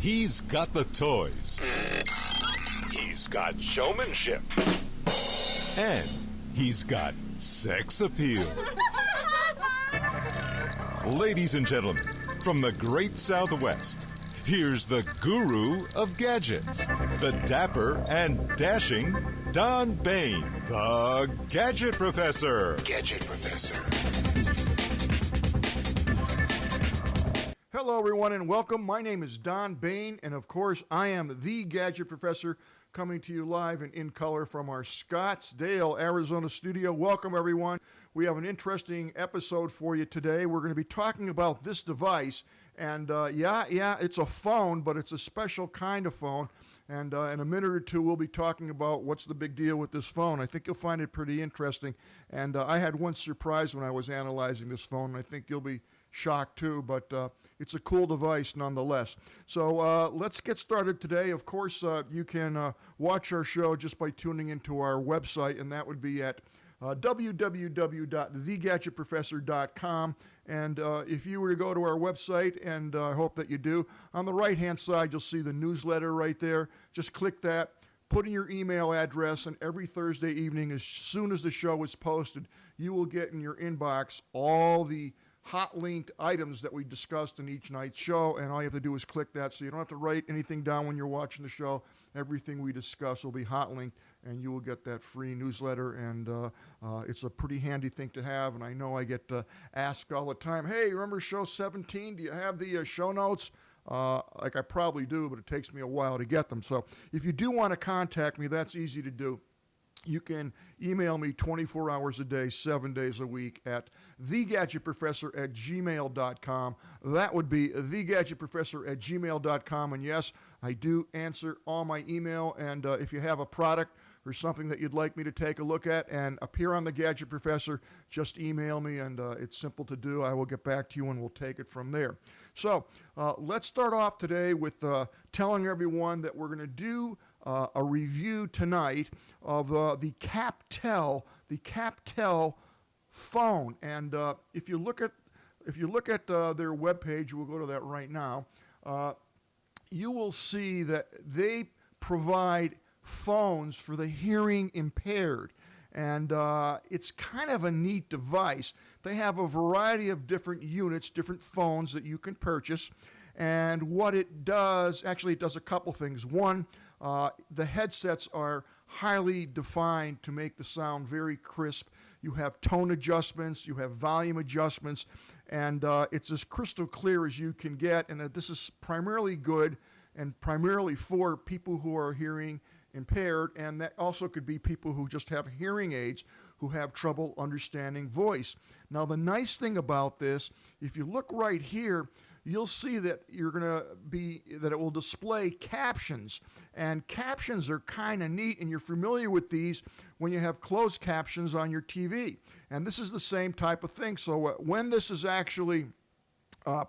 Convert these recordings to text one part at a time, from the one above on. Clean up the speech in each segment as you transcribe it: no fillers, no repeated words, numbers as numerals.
He's got the toys. He's got showmanship. And he's got sex appeal. Ladies and gentlemen, from the great Southwest, here's the guru of gadgets, the dapper and dashing Don Baine, the Gadget Professor. Gadget Professor. Hello, everyone, and welcome. My name is Don Baine, and of course, I am the Gadget Professor, coming to you live and in color from our Scottsdale, Arizona studio. Welcome, everyone. We have an interesting episode for you today. We're going to be talking about this device, and it's a phone, but it's a special kind of phone. And in a minute or two, we'll be talking about what's the big deal with this phone. I think you'll find it pretty interesting. And I had one surprise when I was analyzing this phone, and I think you'll be shocked too, but it's a cool device nonetheless. So let's get started today. Of course, you can watch our show just by tuning into our website, and that would be at www.thegadgetprofessor.com. And if you were to go to our website, and I hope that you do, on the right-hand side, you'll see the newsletter right there. Just click that. Put in your email address, and every Thursday evening, as soon as the show is posted, you will get in your inbox all the hot linked items that we discussed in each night's show, and all you have to do is click that, so you don't have to write anything down when you're watching the show. Everything we discuss will be hot linked, and you will get that free newsletter, and it's a pretty handy thing to have. And I know I get asked all the time, hey, remember show 17? Do you have the show notes? Like I probably do, but it takes me a while to get them. So if you do want to contact me, that's easy to do. You can email me 24 hours a day, 7 days a week at thegadgetprofessor@gmail.com. That would be thegadgetprofessor@gmail.com. And yes, I do answer all my email. And if you have a product or something that you'd like me to take a look at and appear on the Gadget Professor, just email me, and it's simple to do. I will get back to you, and we'll take it from there. So let's start off today with telling everyone that we're going to do a review tonight of the CapTel phone. And if you look at their webpage, we'll go to that right now. You will see that they provide phones for the hearing impaired. And it's kind of a neat device. They have a variety of different units, different phones that you can purchase. And what it does, actually it does a couple things. One, the headsets are highly defined to make the sound very crisp. You have tone adjustments, you have volume adjustments, and it's as crystal clear as you can get. And this is primarily good and primarily for people who are hearing impaired, and that also could be people who just have hearing aids who have trouble understanding voice. Now, the nice thing about this, if you look right here, you'll see that that it will display captions, and captions are kind of neat, and you're familiar with these when you have closed captions on your TV. And this is the same type of thing. So when this is actually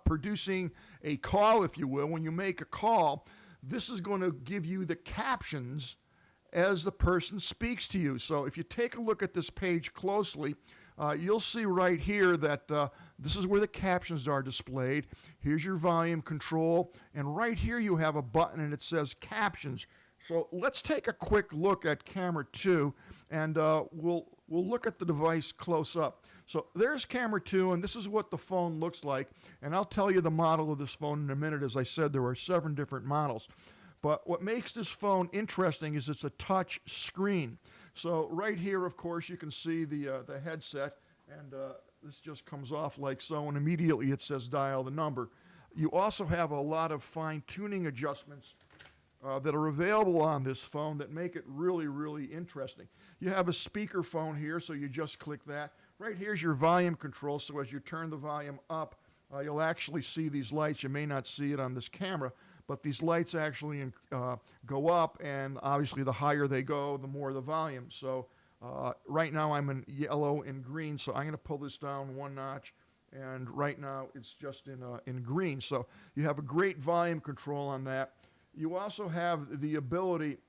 producing a call, if you will, when you make a call, this is going to give you the captions as the person speaks to you. So if you take a look at this page closely, you'll see right here that this is where the captions are displayed. Here's your volume control, and right here you have a button and it says captions. So let's take a quick look at camera 2, and we'll look at the device close up. So there's camera 2, and this is what the phone looks like. And I'll tell you the model of this phone in a minute. As I said, there are 7 different models. But what makes this phone interesting is it's a touch screen. So right here, of course, you can see the headset, and this just comes off like so, and immediately it says dial the number. You also have a lot of fine-tuning adjustments that are available on this phone that make it really, really interesting. You have a speaker phone here, so you just click that. Right here's your volume control, so as you turn the volume up, you'll actually see these lights. You may not see it on this camera, but these lights actually go up, and obviously the higher they go, the more the volume. So right now I'm in yellow and green, so I'm going to pull this down 1 notch, and right now it's just in green. So you have a great volume control on that. You also have the ability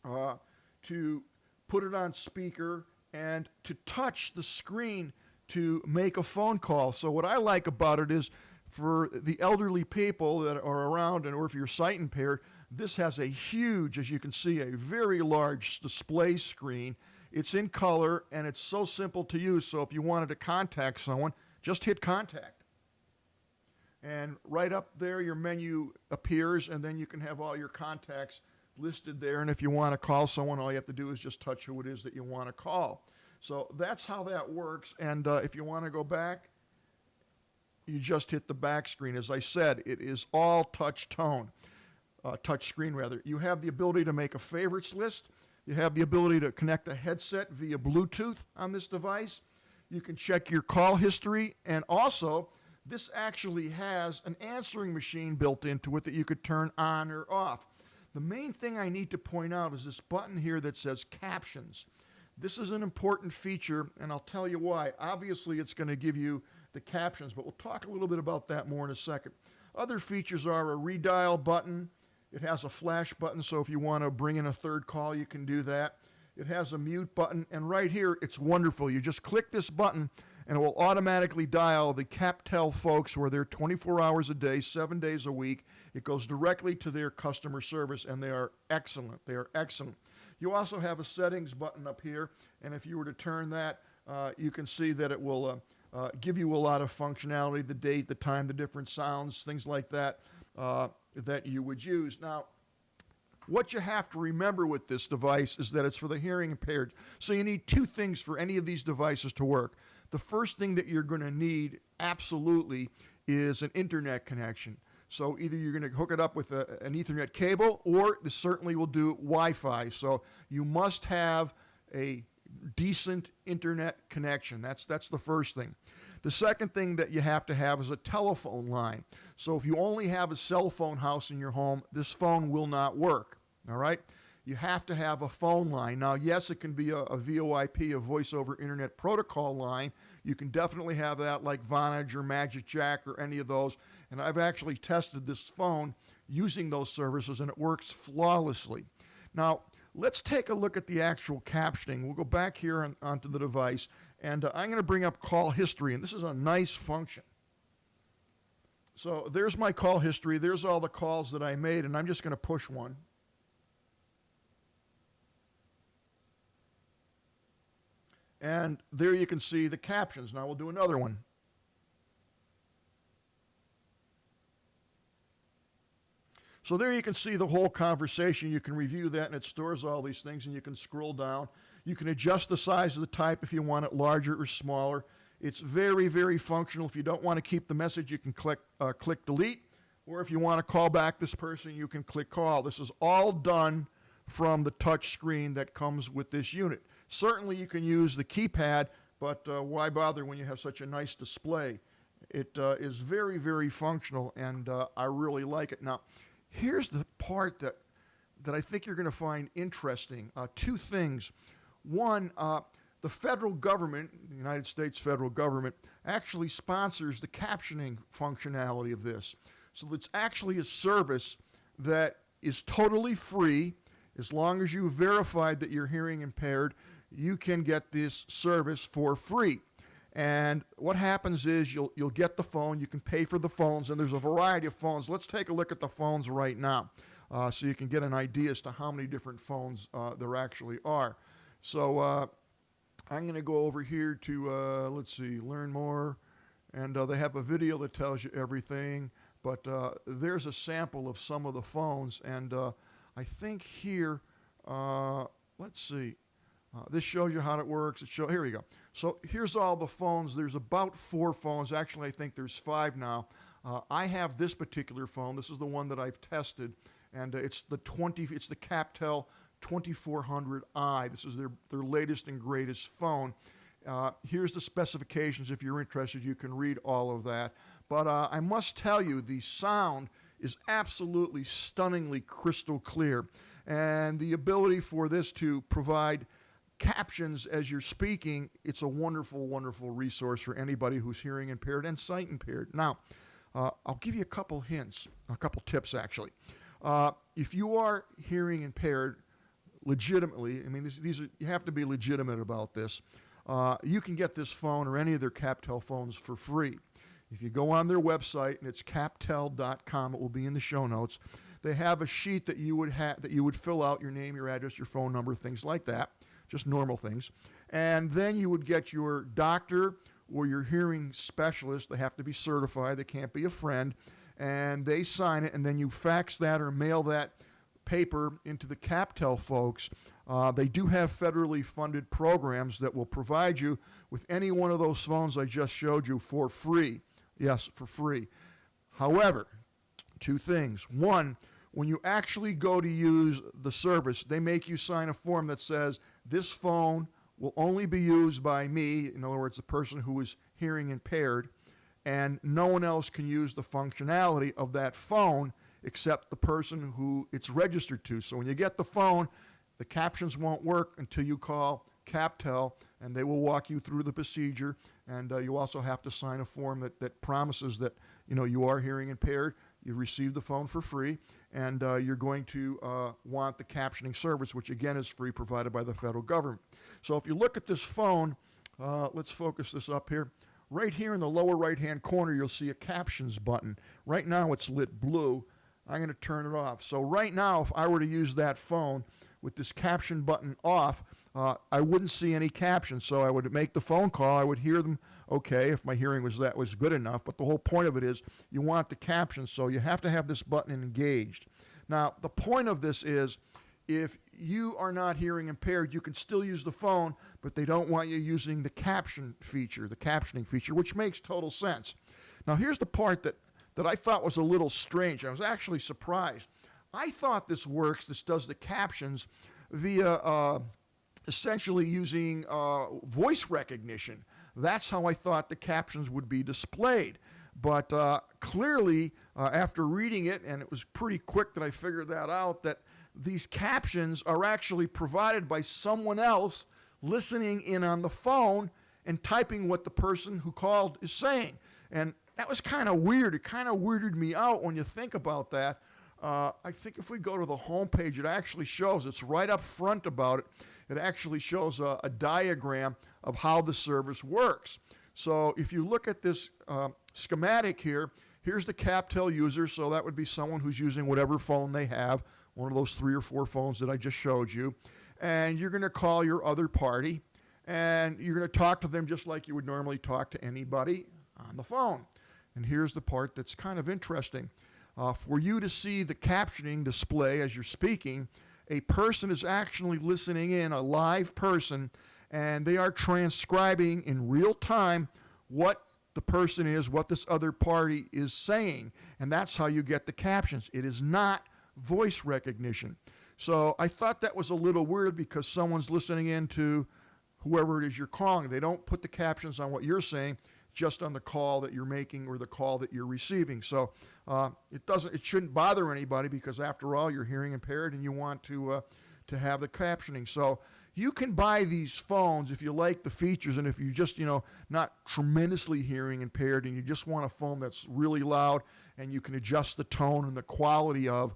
to put it on speaker and to touch the screen to make a phone call. So what I like about it is For the elderly people that are around, and or if you're sight impaired, this has a huge, as you can see, a very large display screen. It's in color, and it's so simple to use. So if you wanted to contact someone, just hit contact. And right up there, your menu appears, and then you can have all your contacts listed there. And if you want to call someone, all you have to do is just touch who it is that you want to call. So that's how that works. And if you want to go back, you just hit the back screen. As I said, it is all touch tone, touch screen rather. You have the ability to make a favorites list. You have the ability to connect a headset via Bluetooth on this device. You can check your call history, and also this actually has an answering machine built into it that you could turn on or off. The main thing I need to point out is this button here that says captions. This is an important feature, and I'll tell you why. Obviously, it's going to give you the captions, but we'll talk a little bit about that more in a second. Other features are a redial button. It has a flash button, so if you want to bring in a third call, you can do that. It has a mute button, and right here, it's wonderful. You just click this button, and it will automatically dial the CapTel folks who are there 24 hours a day, 7 days a week. It goes directly to their customer service, and they are excellent. They are excellent. You also have a settings button up here, and if you were to turn that, you can see that it will give you a lot of functionality, the date, the time, the different sounds, things like that, that you would use. Now, what you have to remember with this device is that it's for the hearing impaired. So you need two things for any of these devices to work. The first thing that you're going to need absolutely is an internet connection. So either you're going to hook it up with an Ethernet cable, or this certainly will do Wi-Fi. So you must have a decent internet connection. That's the first thing. The second thing that you have to have is a telephone line. So if you only have a cell phone house in your home, this phone will not work. All right? You have to have a phone line. Now, yes, it can be a VoIP, a voice over internet protocol line. You can definitely have that like Vonage or Magic Jack or any of those. And I've actually tested this phone using those services, and it works flawlessly. Now, let's take a look at the actual captioning. We'll go back here onto the device, and I'm going to bring up call history, and this is a nice function. So there's my call history. There's all the calls that I made, and I'm just going to push one. And there you can see the captions. Now we'll do another one. So there you can see the whole conversation. You can review that, and it stores all these things, and you can scroll down. You can adjust the size of the type if you want it larger or smaller. It's very, very functional. If you don't want to keep the message, you can click delete. Or if you want to call back this person, you can click call. This is all done from the touch screen that comes with this unit. Certainly you can use the keypad, but why bother when you have such a nice display? It is very, very functional, and I really like it. Now, here's the part that I think you're going to find interesting. Two things. One, the federal government, the United States federal government, actually sponsors the captioning functionality of this. So it's actually a service that is totally free. As long as you've verified that you're hearing impaired, you can get this service for free. And what happens is you'll get the phone, you can pay for the phones, and there's a variety of phones. Let's take a look at the phones right now so you can get an idea as to how many different phones there actually are. So I'm going to go over here to, let's see, learn more. And they have a video that tells you everything. But there's a sample of some of the phones. And I think here, let's see. This shows you how it works. Here we go. So here's all the phones. There's about 4 phones. Actually, I think there's 5 now. I have this particular phone. This is the one that I've tested, and it's the CapTel 2400i. This is their latest and greatest phone. Here's the specifications. If you're interested, you can read all of that. But I must tell you, the sound is absolutely stunningly crystal clear, and the ability for this to provide captions as you're speaking, it's a wonderful, wonderful resource for anybody who's hearing impaired and sight impaired. Now, I'll give you a couple hints, a couple tips actually. If you are hearing impaired legitimately, I mean, you have to be legitimate about this, you can get this phone or any of their CapTel phones for free. If you go on their website, and it's captel.com, it will be in the show notes. They have a sheet that you would fill out your name, your address, your phone number, things like that, just normal things. And then you would get your doctor or your hearing specialist. They have to be certified. They can't be a friend. And they sign it, and then you fax that or mail that paper into the CapTel folks. They do have federally funded programs that will provide you with any one of those phones I just showed you for free. Yes, for free. However, two things. One, when you actually go to use the service, they make you sign a form that says this phone will only be used by me, in other words, the person who is hearing impaired, and no one else can use the functionality of that phone except the person who it's registered to. So when you get the phone, the captions won't work until you call CapTel, and they will walk you through the procedure. And you also have to sign a form that promises that you are hearing impaired. You receive the phone for free, and you're going to want the captioning service, which again is free, provided by the federal government. So if you look at this phone, let's focus this up here. Right here in the lower right-hand corner, you'll see a captions button. Right now it's lit blue. I'm going to turn it off. So right now, if I were to use that phone with this caption button off, I wouldn't see any captions. So I would make the phone call. I would hear them okay if my hearing was good enough. But the whole point of it is you want the captions, so you have to have this button engaged. Now, the point of this is if you are not hearing impaired, you can still use the phone, but they don't want you using the captioning feature, which makes total sense. Now, here's the part that I thought was a little strange. I was actually surprised. I thought this does the captions via essentially using voice recognition. That's how I thought the captions would be displayed. But clearly, after reading it, and it was pretty quick that I figured that out, that these captions are actually provided by someone else listening in on the phone and typing what the person who called is saying. And that was kind of weird. It kind of weirded me out when you think about that. I think if we go to the home page, it actually shows, it's right up front about it. It actually shows a diagram of how the service works. So if you look at this schematic here, here's the CapTel user. So that would be someone who's using whatever phone they have, one of those 3 or 4 phones that I just showed you. And you're going to call your other party, and you're going to talk to them just like you would normally talk to anybody on the phone. And here's the part that's kind of interesting. For you to see the captioning display as you're speaking, a person is actually listening in, a live person, and they are transcribing in real time what the person is, what this other party is saying. And that's how you get the captions. It is not voice recognition. So I thought that was a little weird because someone's listening in to whoever it is you're calling. They don't put the captions on what you're saying, just on the call that you're making or the call that you're receiving. So it shouldn't bother anybody because after all, you're hearing impaired and you want to have the captioning. So you can buy these phones if you like the features, and if you just, not tremendously hearing impaired and you just want a phone that's really loud and you can adjust the tone and the quality of,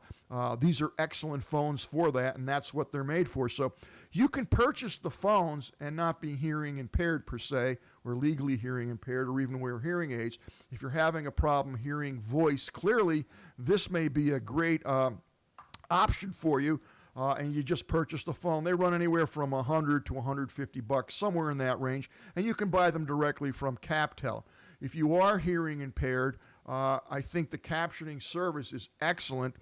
these are excellent phones for that, and that's what they're made for. So you can purchase the phones and not be hearing impaired per se, or legally hearing impaired, or even wear hearing aids. If you're having a problem hearing voice clearly, this may be a great option for you. And you just purchase the phone. They run anywhere from $100 to $150, somewhere in that range, and you can buy them directly from CapTel. If you are hearing impaired, I think the captioning service is excellent.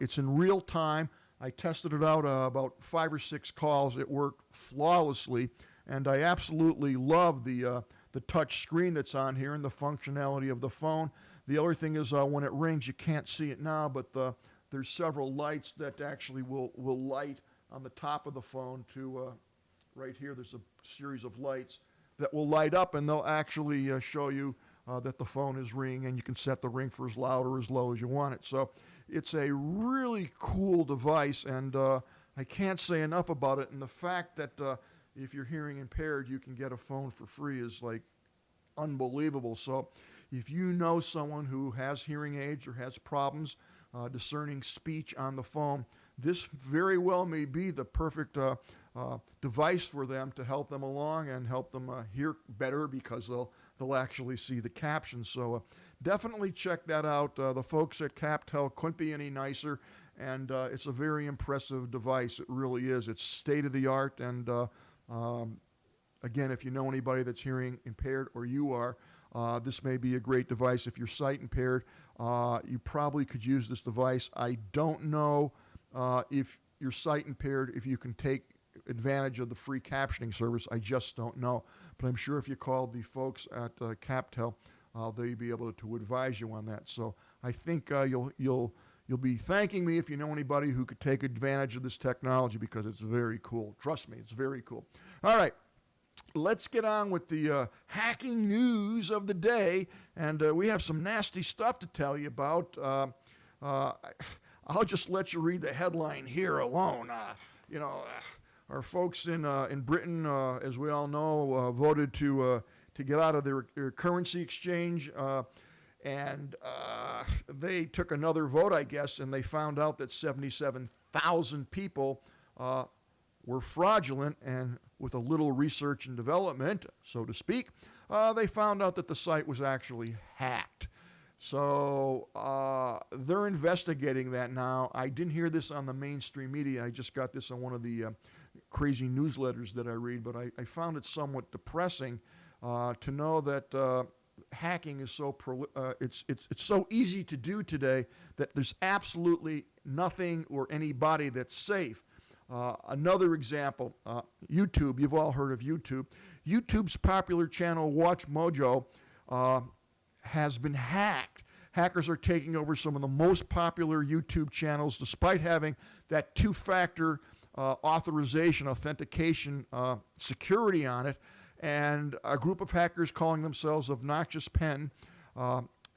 It's in real time. I tested it out about 5 or 6 calls. It worked flawlessly, and I absolutely love the touch screen that's on here and the functionality of the phone. The other thing is when it rings, you can't see it now, but there's several lights that actually will light on the top of the phone to right here. There's a series of lights that will light up, and they'll actually show you that the phone is ringing, and you can set the ring for as loud or as low as you want it. So it's a really cool device, and I can't say enough about it. And the fact that if you're hearing impaired, you can get a phone for free is like unbelievable. So if you know someone who has hearing aids or has problems discerning speech on the phone, this very well may be the perfect device for them to help them along and help them hear better, because they'll actually see the captions. So definitely check that out. The folks at CapTel couldn't be any nicer, and it's a very impressive device. It really is. It's state of the art, and again, if you know anybody that's hearing impaired or you are, this may be a great device. If you're sight impaired, you probably could use this device. I don't know if you're sight impaired, if you can take advantage of the free captioning service. I just don't know. But I'm sure if you call the folks at CapTel, they'll be able to advise you on that. So I think you'll be thanking me if you know anybody who could take advantage of this technology, because it's very cool. Trust me, it's very cool. All right. Let's get on with the hacking news of the day, and we have some nasty stuff to tell you about. I'll just let you read the headline here alone. Our folks in Britain, as we all know, voted to get out of their currency exchange, and they took another vote, I guess, and they found out that 77,000 people were fraudulent, and with a little research and development, so to speak, they found out that the site was actually hacked. So they're investigating that now. I didn't hear this on the mainstream media. I just got this on one of the crazy newsletters that I read, but I found it somewhat depressing to know that hacking is so it's so easy to do today that there's absolutely nothing or anybody that's safe. Another example, YouTube. You've all heard of YouTube. YouTube's popular channel Watch Mojo has been hacked. Hackers are taking over some of the most popular YouTube channels despite having that two-factor authentication security on it. And a group of hackers calling themselves Obnoxious Pen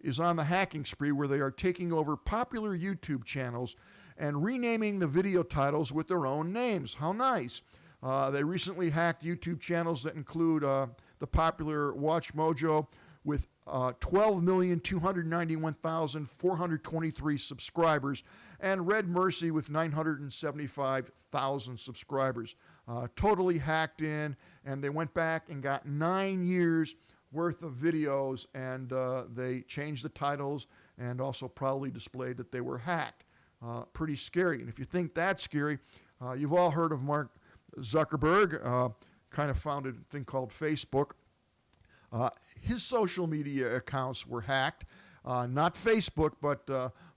is on the hacking spree, where they are taking over popular YouTube channels and renaming the video titles with their own names. How nice. They recently hacked YouTube channels that include the popular Watch Mojo with 12,291,423 subscribers, and Red Mercy with 975,000 subscribers. Totally hacked in, and they went back and got 9 years worth of videos, and they changed the titles and also proudly displayed that they were hacked. Pretty scary. And if you think that's scary, you've all heard of Mark Zuckerberg, kind of founded a thing called Facebook. His social media accounts were hacked. Not Facebook, but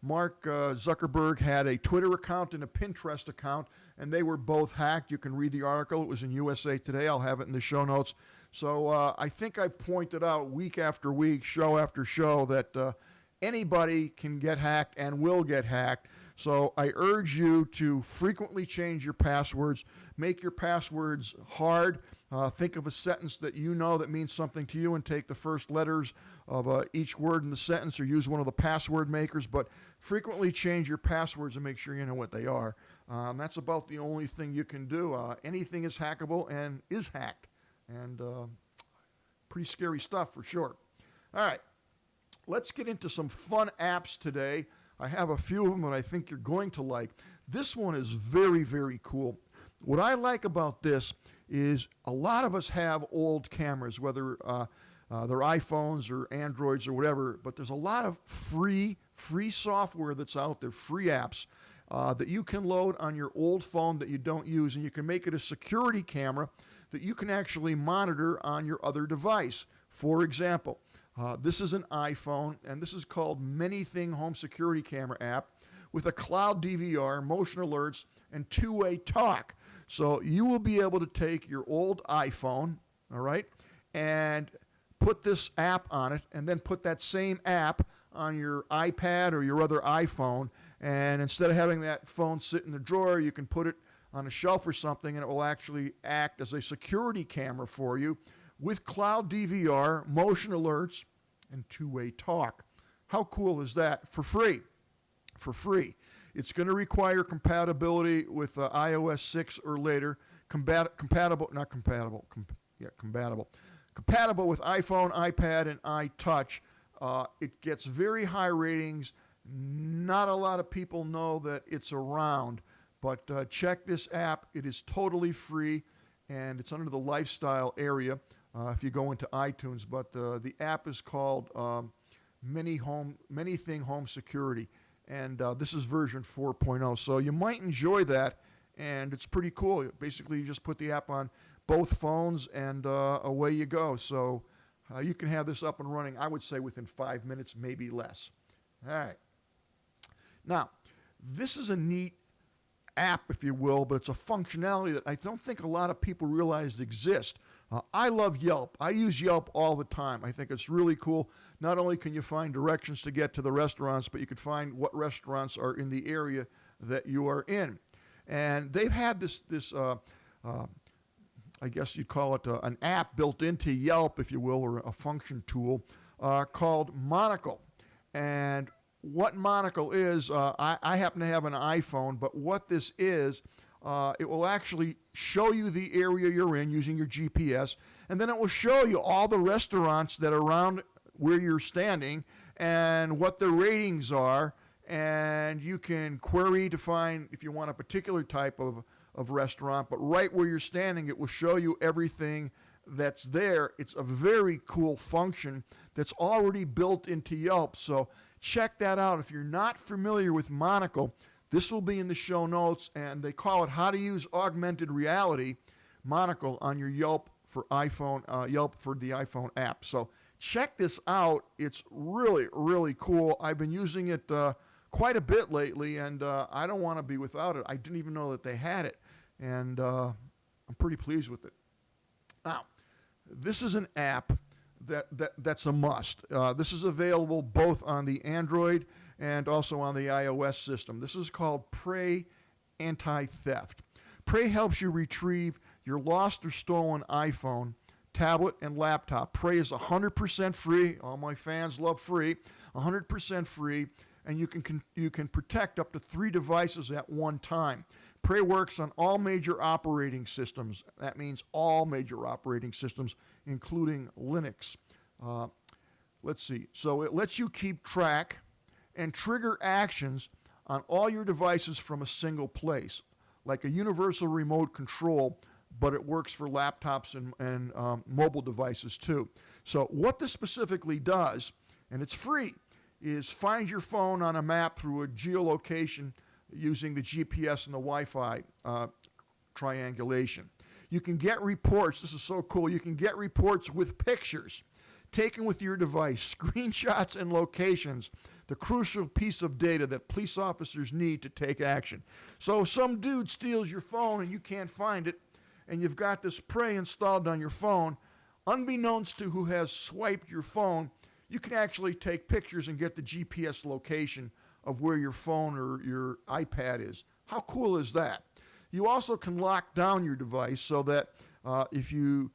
Mark Zuckerberg had a Twitter account and a Pinterest account, and they were both hacked. You can read the article. It was in USA Today. I'll have it in the show notes. So I think I've pointed out week after week, show after show, that anybody can get hacked and will get hacked. So I urge you to frequently change your passwords. Make your passwords hard. Think of a sentence that you know that means something to you and take the first letters of each word in the sentence, or use one of the password makers. But frequently change your passwords and make sure you know what they are. That's about the only thing you can do. Anything is hackable and is hacked. And pretty scary stuff for sure. All right. Let's get into some fun apps today. I have a few of them that I think you're going to like. This one is very, very cool. What I like about this is a lot of us have old cameras, whether they're iPhones or Androids or whatever, but there's a lot of free software that's out there, free apps that you can load on your old phone that you don't use, and you can make it a security camera that you can actually monitor on your other device. For example, this is an iPhone, and this is called ManyThing Home Security Camera app with a cloud DVR, motion alerts, and two-way talk. So you will be able to take your old iPhone, all right, and put this app on it, and then put that same app on your iPad or your other iPhone. And instead of having that phone sit in the drawer, you can put it on a shelf or something, and it will actually act as a security camera for you with cloud DVR, motion alerts, and two-way talk. How cool is that? For free. For free. It's going to require compatibility with iOS 6 or later. Compatible with iPhone, iPad, and iTouch. It gets very high ratings. Not a lot of people know that it's around, but check this app. It is totally free, and it's under the lifestyle area. if you go into iTunes. But the app is called Manything Home Security, and this is version 4.0. So you might enjoy that, and it's pretty cool. Basically, you just put the app on both phones, and away you go. So you can have this up and running, I would say, within 5 minutes, maybe less. All right. Now, this is a neat app, if you will, but it's a functionality that I don't think a lot of people realize exists. I love Yelp. I use Yelp all the time. I think it's really cool. Not only can you find directions to get to the restaurants, but you can find what restaurants are in the area that you are in. And they've had this I guess you'd call it an app built into Yelp, if you will, or a function tool called Monocle. And what Monocle is, I happen to have an iPhone, but what this is, it will actually show you the area you're in using your GPS, and then it will show you all the restaurants that are around where you're standing and what the ratings are, and you can query to find if you want a particular type of restaurant, but right where you're standing, it will show you everything that's there. It's a very cool function that's already built into Yelp, so check that out. If you're not familiar with Monocle, this will be in the show notes, and they call it How to Use Augmented Reality Monocle on your Yelp for iPhone, Yelp for the iPhone app. So check this out. It's really, really cool. I've been using it quite a bit lately, and I don't want to be without it. I didn't even know that they had it, and I'm pretty pleased with it. Now, this is an app that's a must. This is available both on the Android and also on the iOS system. This is called Prey Anti-Theft. Prey helps you retrieve your lost or stolen iPhone, tablet, and laptop. Prey is 100% free. All my fans love free. 100% free, and you can protect up to 3 devices at one time. Prey works on all major operating systems. That means all major operating systems, including Linux. Let's see. So it lets you keep track and trigger actions on all your devices from a single place, like a universal remote control, but it works for laptops and mobile devices too. So what this specifically does, and it's free, is find your phone on a map through a geolocation using the GPS and the Wi-Fi triangulation. You can get reports. This is so cool. You can get reports with pictures taken with your device, screenshots and locations, the crucial piece of data that police officers need to take action. So if some dude steals your phone and you can't find it, and you've got this Prey installed on your phone, unbeknownst to who has swiped your phone, you can actually take pictures and get the GPS location of where your phone or your iPad is. How cool is that? You also can lock down your device so that if you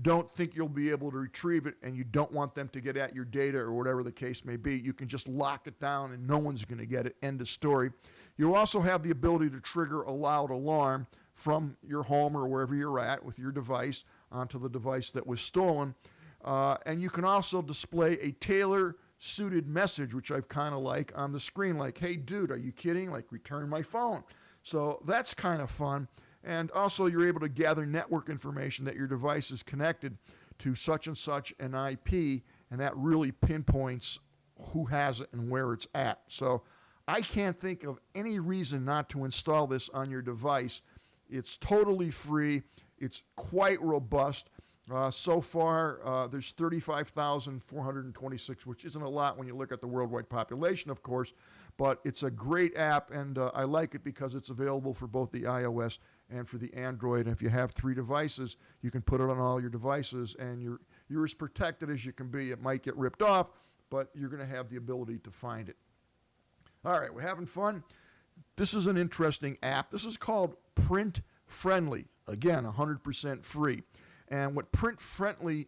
don't think you'll be able to retrieve it and you don't want them to get at your data or whatever the case may be, you can just lock it down and no one's going to get it. End of story. You also have the ability to trigger a loud alarm from your home or wherever you're at with your device onto the device that was stolen. And you can also display a tailor-suited message, which I've kind of like on the screen, like, hey, dude, are you kidding? Like, return my phone. So that's kind of fun. And also you're able to gather network information that your device is connected to such and such an IP, and that really pinpoints who has it and where it's at. So I can't think of any reason not to install this on your device. It's totally free. It's quite robust. So far, there's 35,426, which isn't a lot when you look at the worldwide population, of course, but it's a great app, and I like it because it's available for both the iOS and for the Android. And if you have 3 devices, you can put it on all your devices, and you're as protected as you can be. It might get ripped off, but you're going to have the ability to find it. All right, we're having fun. This is an interesting app. This is called Print Friendly. Again, 100% free. And what Print Friendly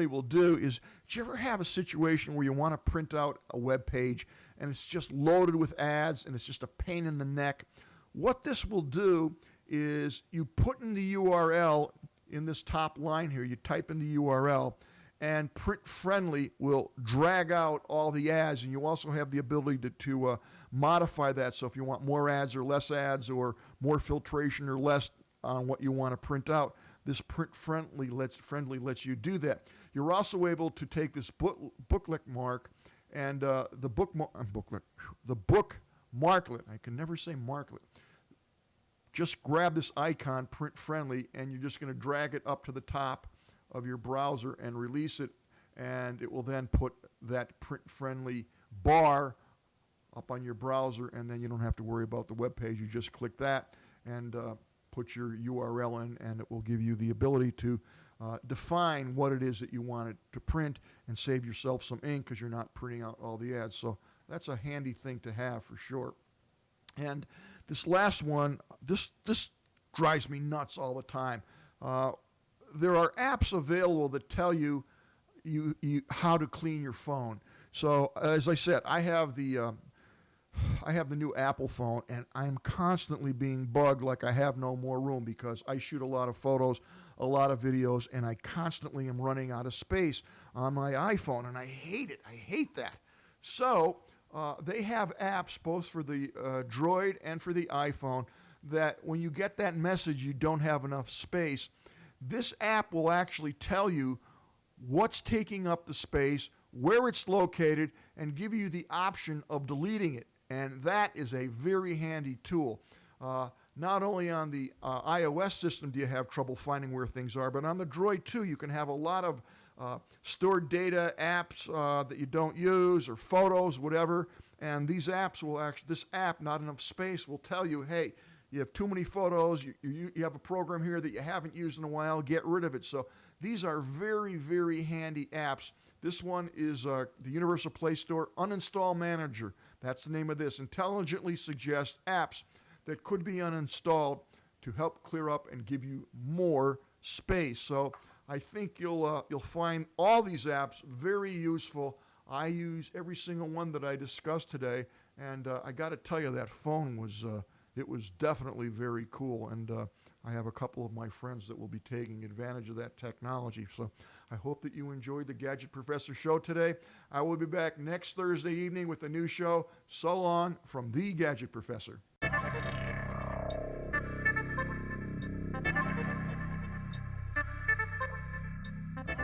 will do is, do you ever have a situation where you want to print out a web page and it's just loaded with ads and it's just a pain in the neck? What this will do is you put in the URL in this top line here, you type in the URL, and Print Friendly will drag out all the ads, and you also have the ability to modify that. So if you want more ads or less ads or more filtration or less on what you want to print out, this print friendly lets you do that. You're also able to take this booklet mark and the book marklet. I can never say marklet. Just grab this icon, print friendly, and you're just going to drag it up to the top of your browser and release it, and it will then put that print friendly bar up on your browser, and then you don't have to worry about the web page. You just click that and put your URL in, and it will give you the ability to define what it is that you want it to print and save yourself some ink because you're not printing out all the ads. So that's a handy thing to have for sure. And this last one, this drives me nuts all the time. There are apps available that tell you how to clean your phone. So as I said, I have the new Apple phone, and I'm constantly being bugged like I have no more room because I shoot a lot of photos, a lot of videos, and I constantly am running out of space on my iPhone, and I hate it. I hate that. So they have apps both for the Droid and for the iPhone that when you get that message you don't have enough space, this app will actually tell you what's taking up the space, where it's located, and give you the option of deleting it. And that is a very handy tool. Not only on the iOS system do you have trouble finding where things are, but on the Droid too, you can have a lot of stored data, apps that you don't use, or photos, whatever. And these apps will actually, this app, not enough space, will tell you, hey, you have too many photos, you have a program here that you haven't used in a while, get rid of it. So these are very, very handy apps. This one is the Universal Play Store Uninstall Manager. That's the name of this. Intelligently suggests apps that could be uninstalled to help clear up and give you more space. So I think you'll find all these apps very useful. I use every single one that I discussed today, and I got to tell you, that phone was it was definitely very cool, and I have a couple of my friends that will be taking advantage of that technology. So I hope that you enjoyed the Gadget Professor show today. I will be back next Thursday evening with a new show. So long from the Gadget Professor.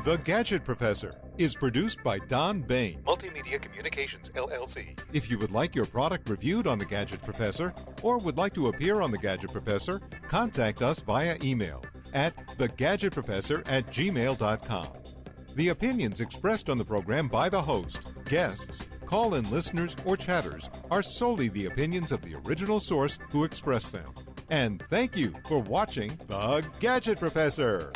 The Gadget Professor is produced by Don Baine, Multimedia Communications, LLC. If you would like your product reviewed on The Gadget Professor or would like to appear on The Gadget Professor, contact us via email at thegadgetprofessor@gmail.com. The opinions expressed on the program by the host, guests, call-in listeners, or chatters are solely the opinions of the original source who expressed them. And thank you for watching The Gadget Professor.